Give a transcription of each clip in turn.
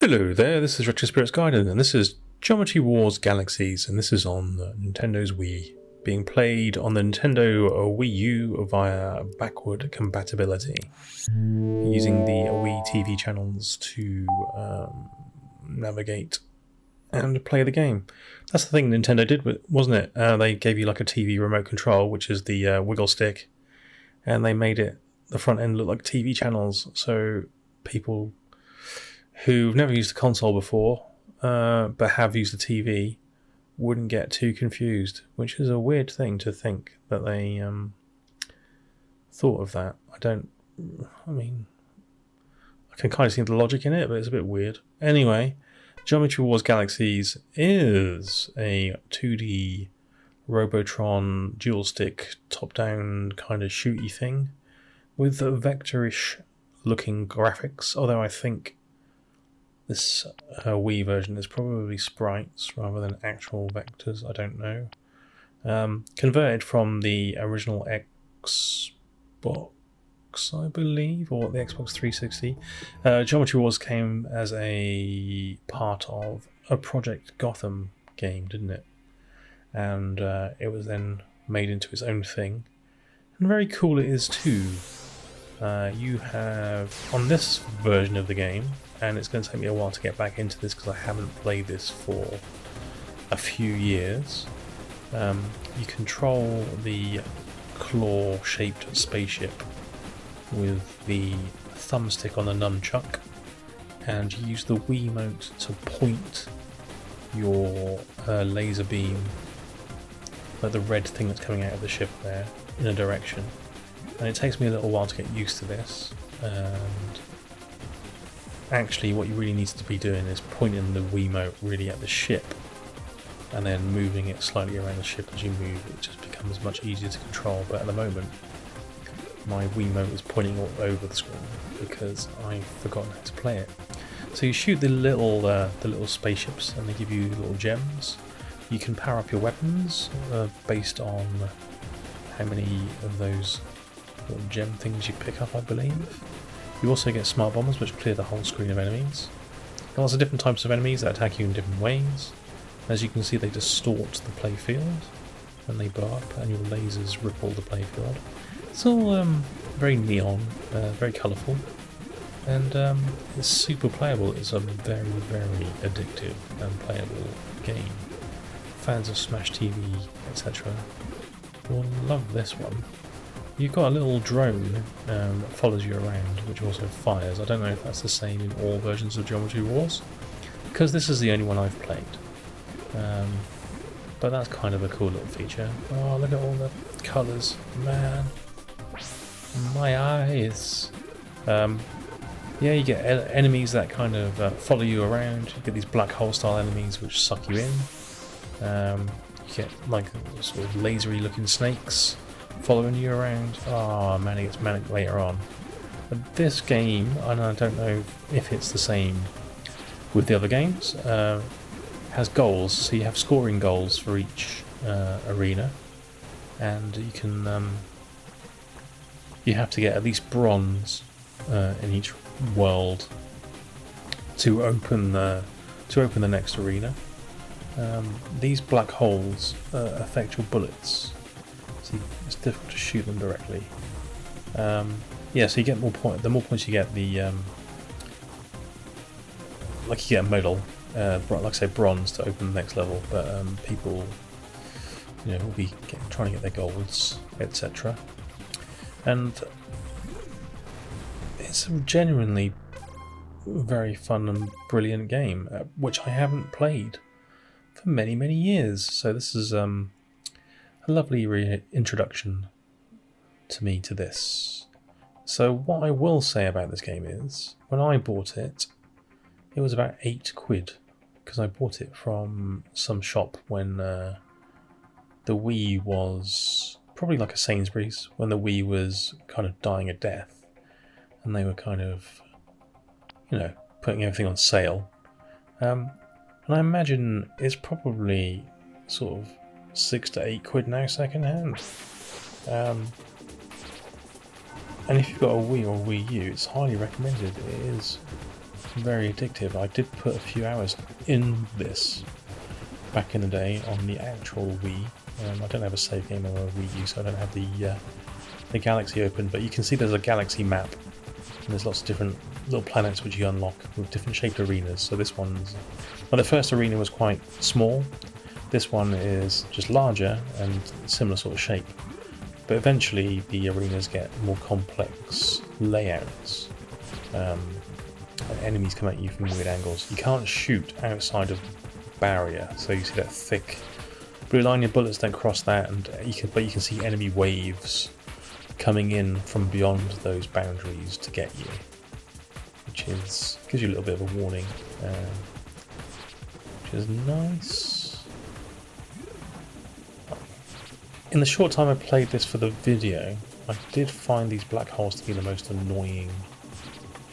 Hello there, this is Retro Spirits Guided, and this is Geometry Wars Galaxies, and this is on Nintendo's Wii, being played on the Nintendo Wii U via backward compatibility, using the Wii TV channels to navigate and play the game. That's the thing Nintendo did, wasn't it? They gave you like a TV remote control, which is the wiggle stick, and they made the front end look like TV channels, so people who've never used a console before but have used a TV wouldn't get too confused, which is a weird thing to think that they thought of that. I can kind of see the logic in it, but it's a bit weird. Anyway, Geometry Wars Galaxies is a 2D Robotron dual stick top-down kind of shooty thing with vectorish looking graphics, although I think this Wii version is probably sprites rather than actual vectors. I don't know. Converted from the original Xbox, I believe, or the Xbox 360. Geometry Wars came as a part of a Project Gotham game, didn't it? And it was then made into its own thing. And very cool it is too. You have, on this version of the game, and it's going to take me a while to get back into this because I haven't played this for a few years, you control the claw-shaped spaceship with the thumbstick on the nunchuck, and you use the Wiimote to point your laser beam, like the red thing that's coming out of the ship there, in a direction. And it takes me a little while to get used to this, and actually what you really need to be doing is pointing the Wiimote really at the ship and then moving it slightly around the ship as you move. It just becomes much easier to control, but at the moment my Wiimote is pointing all over the screen because I've forgotten how to play it. So you shoot the little spaceships and they give you little gems. You can power up your weapons based on how many of those little gem things you pick up, I believe. You also get smart bombers, which clear the whole screen of enemies. There are lots of different types of enemies that attack you in different ways. As you can see, they distort the playfield and they blow up, and your lasers ripple the playfield. It's all very neon, very colourful, and it's super playable. It's a very, very addictive and playable game. Fans of Smash TV, etc. will love this one. You've got a little drone that follows you around, which also fires. I don't know if that's the same in all versions of Geometry Wars, because this is the only one I've played. But that's kind of a cool little feature. Oh, look at all the colours, man. My eyes. Yeah, you get enemies that kind of follow you around. You get these black hole style enemies which suck you in. You get like sort of lasery looking snakes following you around. Oh man, it gets manic later on. But this game, and I don't know if it's the same with the other games, has goals. So you have scoring goals for each arena, and you can you have to get at least bronze in each world to open the next arena. These black holes affect your bullets. So it's difficult to shoot them directly. Yeah, so you get more points. The more points you get, the like you get a medal, like I say, bronze to open the next level. But people, will be trying to get their golds, etc. And it's a genuinely very fun and brilliant game, which I haven't played for many, many years. So this is a lovely introduction to me to this. So what I will say about this game is, when I bought it, it was about £8, because I bought it from some shop when the Wii was probably like a Sainsbury's, when the Wii was kind of dying a death, and they were kind of, putting everything on sale. And I imagine it's probably sort of £6 to £8 now second hand. And if you've got a Wii or Wii U, it's highly recommended. It is very addictive. I did put a few hours in this back in the day on the actual Wii. I don't have a save game on a Wii U, so I don't have the Galaxy open, but you can see there's a Galaxy map, and there's lots of different little planets which you unlock with different shaped arenas. So this one's... Well, the first arena was quite small. This one is just larger and similar sort of shape. But eventually the arenas get more complex layouts. Enemies come at you from weird angles. You can't shoot outside of the barrier, so you see that thick blue line. Your bullets don't cross that, and but you can see enemy waves coming in from beyond those boundaries to get you, which gives you a little bit of a warning, which is nice. In the short time I played this for the video, I did find these black holes to be the most annoying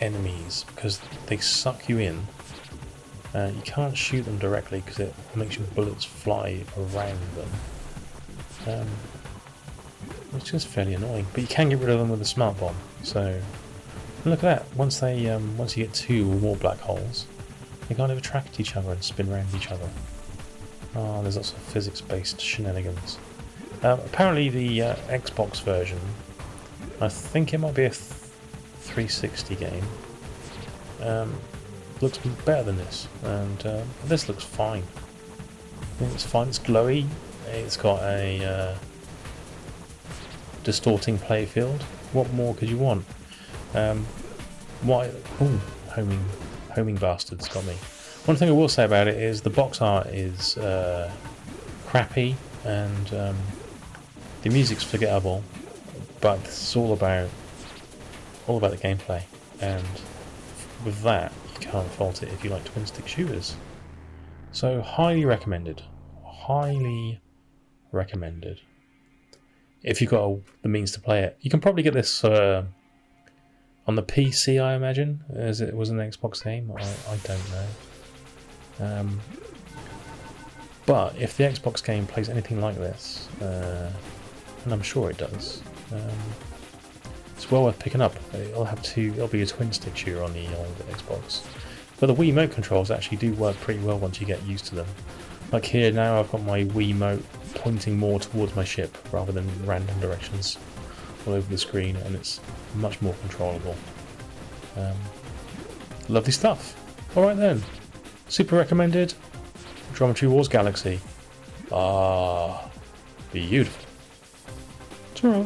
enemies because they suck you in. You can't shoot them directly because it makes your bullets fly around them, which is fairly annoying. But you can get rid of them with a smart bomb. So look at that. Once you get 2 or more black holes, they kind of attract each other and spin around each other. Oh, there's lots of physics-based shenanigans. Apparently the Xbox version, I think it might be a 360 game, looks better than this, and this looks fine. I think it's fine. It's glowy. It's got a distorting playfield. What more could you want? Homing bastards got me. One thing I will say about it is the box art is crappy, and the music's forgettable, but it's all about the gameplay, and with that you can't fault it if you like twin stick shooters. So highly recommended. Highly recommended. If you've got the means to play it. You can probably get this on the PC, I imagine, as it was an Xbox game. I don't know. But if the Xbox game plays anything like this, and I'm sure it does, it's well worth picking up. It'll be a twin stick shooter on the old Xbox. But the Wiimote controls actually do work pretty well once you get used to them. Like here now, I've got my Wiimote pointing more towards my ship rather than random directions all over the screen, and it's much more controllable. Lovely stuff. Alright then, super recommended. Geometry Wars Galaxy. Ah, beautiful. Ta-ra.